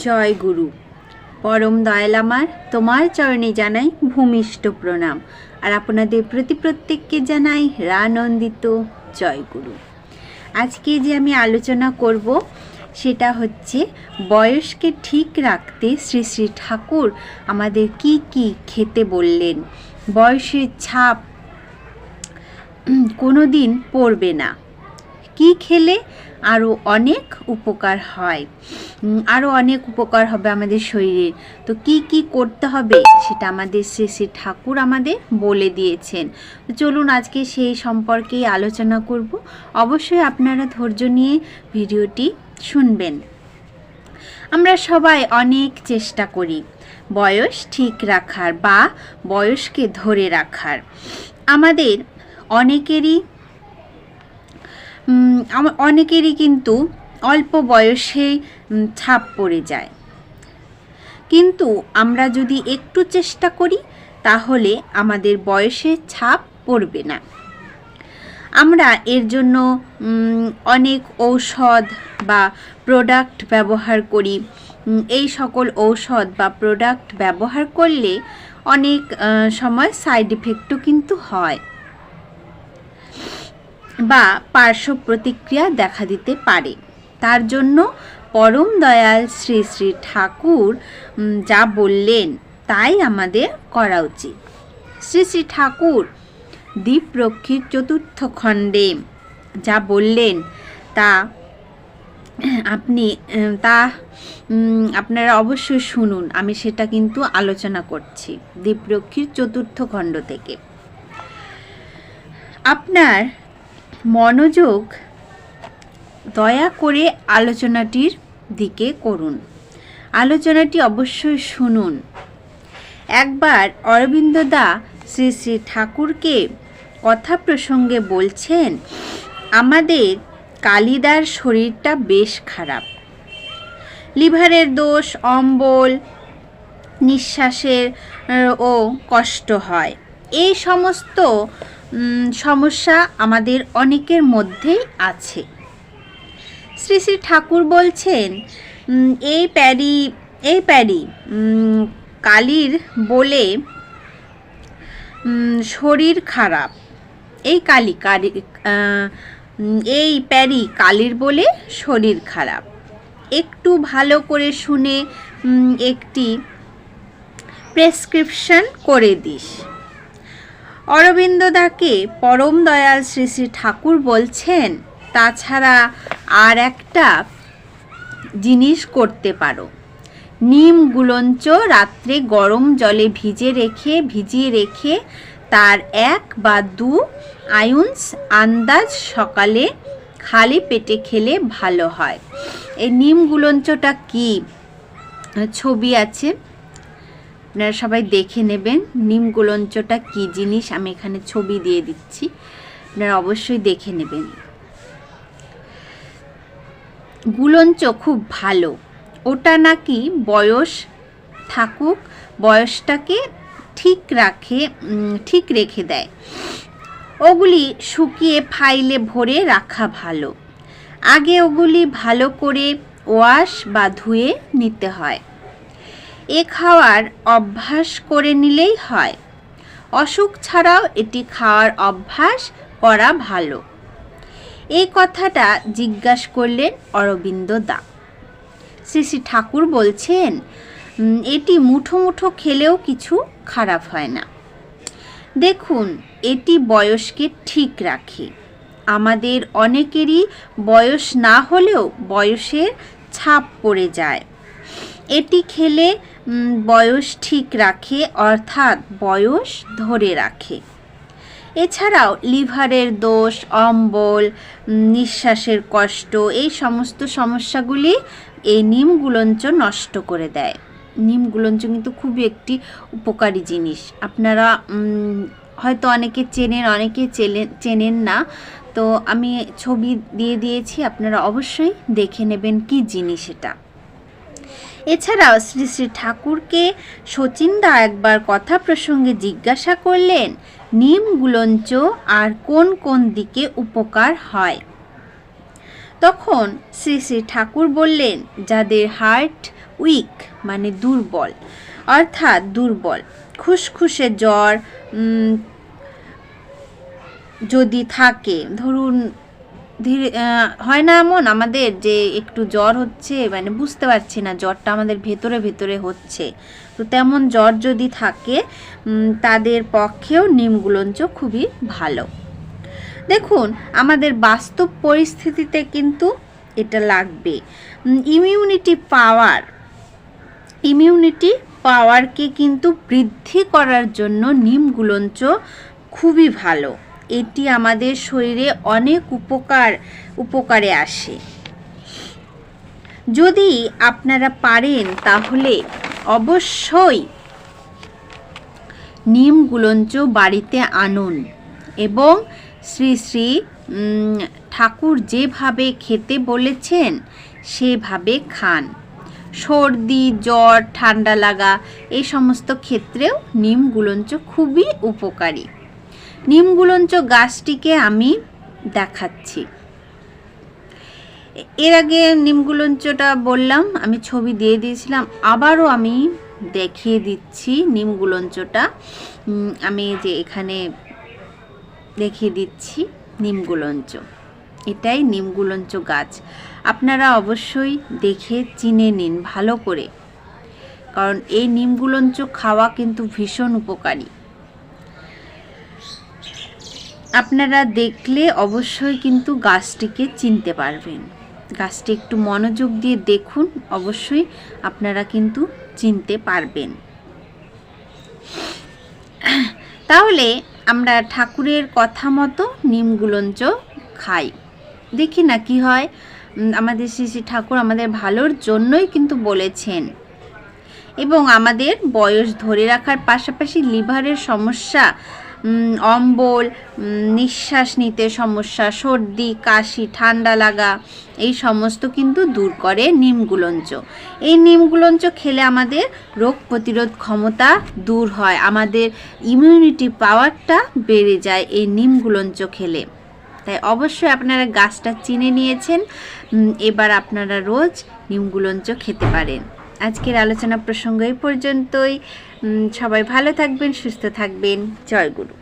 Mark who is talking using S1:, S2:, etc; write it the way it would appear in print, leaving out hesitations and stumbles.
S1: জয় গুরু। পরম দয়াল আমার, তোমার চরণে জানাই ভূমিষ্ঠ প্রণাম। আর আপনাদের প্রতি প্রত্যেককে জানাই রানন্দিত জয় গুরু। আজকে যে আমি আলোচনা করব সেটা হচ্ছে বয়সকে ঠিক রাখতে শ্রী শ্রী ঠাকুর আমাদের কি কি খেতে বললেন। বয়সের ছাপ কোনো দিন পড়বে না। কি খেলে আরও অনেক উপকার হয়, আরও অনেক উপকার হবে আমাদের শরীরে। তো কি কি করতে হবে সেটা আমাদের শ্রী শ্রী ঠাকুর আমাদের বলে দিয়েছেন। তো চলুন আজকে সেই সম্পর্কেই আলোচনা করব। অবশ্যই আপনারা ধৈর্য নিয়ে ভিডিওটি শুনবেন। আমরা সবাই অনেক চেষ্টা করি বয়স ঠিক রাখার বা বয়সকে ধরে রাখার। আমাদের অনেকেরই কিন্তু অল্প বয়সে ছাপ পড়ে যায়, কিন্তু আমরা যদি একটু চেষ্টা করি তাহলে আমাদের বয়সের ছাপ পড়বে না। আমরা এর জন্য অনেক ঔষধ বা প্রোডাক্ট ব্যবহার করি। এই সকল ঔষধ বা প্রোডাক্ট ব্যবহার করলে অনেক সময় সাইড ইফেক্টও কিন্তু হয় বা পার্শ্ব প্রতিক্রিয়া দেখা দিতে পারে। তার জন্য পরম দয়াল শ্রী শ্রী ঠাকুর যা বললেন তাই আমাদের করা উচিত। শ্রী শ্রী ঠাকুর দীপরক্ষীর চতুর্থ খণ্ডে যা বললেন তা আপনারা অবশ্যই শুনুন। আমি সেটা কিন্তু আলোচনা করছি দীপরক্ষীর চতুর্থ খণ্ড থেকে। আপনার মনোযোগ দয়া করে আলোচনাটির দিকে করুন। আলোচনাটি অবশ্যই শুনুন। একবার অরবিন্দদা শ্রী শ্রী ঠাকুরকে কথা প্রসঙ্গে বলছেন, আমাদের কালিদার শরীরটা বেশ খারাপ। লিভারের দোষ, অম্বল, নিঃশ্বাসের ও কষ্ট হয়। এই সমস্ত সমস্যা আমাদের অনেকের মধ্যেই আছে। শ্রী শ্রী ঠাকুর বলছেন, এই প্যারি কালির বলে শরীর খারাপ। এই প্যারি কালির বলে শরীর খারাপ। একটু ভালো করে শুনে একটি প্রেসক্রিপশন করে দিস। অরবিন্দদাকে পরম দয়াল শ্রী শ্রী ঠাকুর বলছেন, তাছাড়া আর একটা জিনিস করতে পারো। নিম গুলঞ্চ রাত্রে গরম জলে ভিজিয়ে রেখে তার 1 বা 2 আউন্স আন্দাজ সকালে খালি পেটে খেলে ভালো হয়। এই নিম গুলঞ্চটা কি, ছবি আছে, আপনারা সবাই দেখে নেবেন। নিম গুলঞ্চটা কি জিনিস আমি এখানে ছবি দিয়ে দিচ্ছি, আপনারা অবশ্যই দেখে নেবেন। গুলঞ্চ খুব ভালো, ওটা নাকি বয়সটাকে ঠিক রেখে দেয়। ওগুলি শুকিয়ে ফাইলে ভরে রাখা ভালো। আগে ওগুলি ভালো করে ওয়াশ বা ধুয়ে নিতে হয়। এ খাওয়ার অভ্যাস করে নিলেই হয়। অসুখ ছাড়াও এটি খাওয়ার অভ্যাস করা ভালো। এই কথাটা জিজ্ঞাসা করলেন অরবিন্দদা। শ্রী শ্রী ঠাকুর বলছেন, এটি মুঠো মুঠো খেলেও কিছু খারাপ হয় না। দেখুন, এটি বয়সকে ঠিক রাখে। আমাদের অনেকেরই বয়স না হলেও বয়সের ছাপ পড়ে যায়। এটি খেলে বয়স ঠিক রাখে, অর্থাৎ বয়স ধরে রাখে। এছাড়াও লিভারের দোষ, অম্বল, নিঃশ্বাসের কষ্ট, এই সমস্ত সমস্যাগুলি এই নিম গুলঞ্চ নষ্ট করে দেয়। নিম গুলঞ্চ কিন্তু খুবই একটি উপকারী জিনিস। আপনারা হয়তো অনেকে চেনেন, অনেকে চেনেন না। তো আমি ছবি দিয়ে দিয়েছি, আপনারা অবশ্যই দেখে নেবেন কি জিনিস এটা। এছাড়াও শ্রী শ্রী ঠাকুরকে শচীনদা একবার কথা প্রসঙ্গে জিজ্ঞাসা করলেন, নিম গুলঞ্চ আর কোন কোন দিকে উপকার হয়। তখন শ্রী শ্রী ঠাকুর বললেন, যাদের হার্ট উইক মানে দুর্বল, অর্থাৎ দুর্বল। খুসখুসে জ্বর যদি থাকে, ধরুন ধীরে হয় না এমন আমাদের যে একটু জ্বর হচ্ছে, মানে বুঝতে পারছি না জ্বরটা আমাদের ভেতরে ভেতরে হচ্ছে, তো তেমন জ্বর যদি থাকে তাদের পক্ষেও নিমগুলঞ্চ খুবই ভালো। দেখুন আমাদের বাস্তব পরিস্থিতিতে কিন্তু এটা লাগবে। ইমিউনিটি পাওয়ারকে কিন্তু বৃদ্ধি করার জন্য নিমগুলঞ্চ খুবই ভালো। এটি আমাদের শরীরে অনেক উপকারে আসে। যদি আপনারা পারেন তাহলে অবশ্যই নিমগুলঞ্চ বাড়িতে আনুন এবং শ্রী শ্রী ঠাকুর যেভাবে খেতে বলেছেন সেভাবে খান। সর্দি, জ্বর, ঠান্ডা লাগা এই সমস্ত ক্ষেত্রেও নিমগুলঞ্চ খুবই উপকারী। নিমগুলঞ্চ গাছটিকে আমি দেখাচ্ছি। এর আগে নিমগুলঞ্চটা বললাম, আমি ছবি দিয়ে দিয়েছিলাম, আবারও আমি দেখিয়ে দিচ্ছি নিমগুলঞ্চটা। আমি যে এখানে দেখিয়ে দিচ্ছি নিমগুলঞ্চ, এটাই নিমগুলঞ্চ গাছ। আপনারা অবশ্যই দেখে চিনে নিন ভালো করে, কারণ এই নিমগুলঞ্চ খাওয়া কিন্তু ভীষণ উপকারী। আপনারা দেখলে অবশ্যই কিন্তু গাছটিকে চিনতে পারবেন। গাছটি একটু মনোযোগ দিয়ে দেখুন, অবশ্যই আপনারা কিন্তু চিনতে পারবেন। তাহলে আমরা ঠাকুরের কথা মতো নিমগুলঞ্চ খাই, দেখি না কি হয়। আমাদের শ্রী শ্রী ঠাকুর আমাদের ভালোর জন্যই কিন্তু বলেছেন, এবং আমাদের বয়স ধরে রাখার পাশাপাশি লিভারের সমস্যা, অম্বল, নিঃশ্বাস নিতে সমস্যা, সর্দি, কাশি, ঠান্ডা লাগা এই সমস্ত কিন্তু দূর করে নিমগুলঞ্চ। এই নিমগুলঞ্চ খেলে আমাদের রোগ প্রতিরোধ ক্ষমতা দূর হয়, আমাদের ইমিউনিটি পাওয়ারটা বেড়ে যায় এই নিমগুলঞ্চ খেলে। তাই অবশ্যই আপনারা গাছটা চিনে নিয়েছেন, এবার আপনারা রোজ নিমগুলঞ্চ খেতে পারেন। আজকের আলোচনা প্রসঙ্গ এই পর্যন্তই। সবাই ভালো থাকবেন, সুস্থ থাকবেন। জয় গুরু।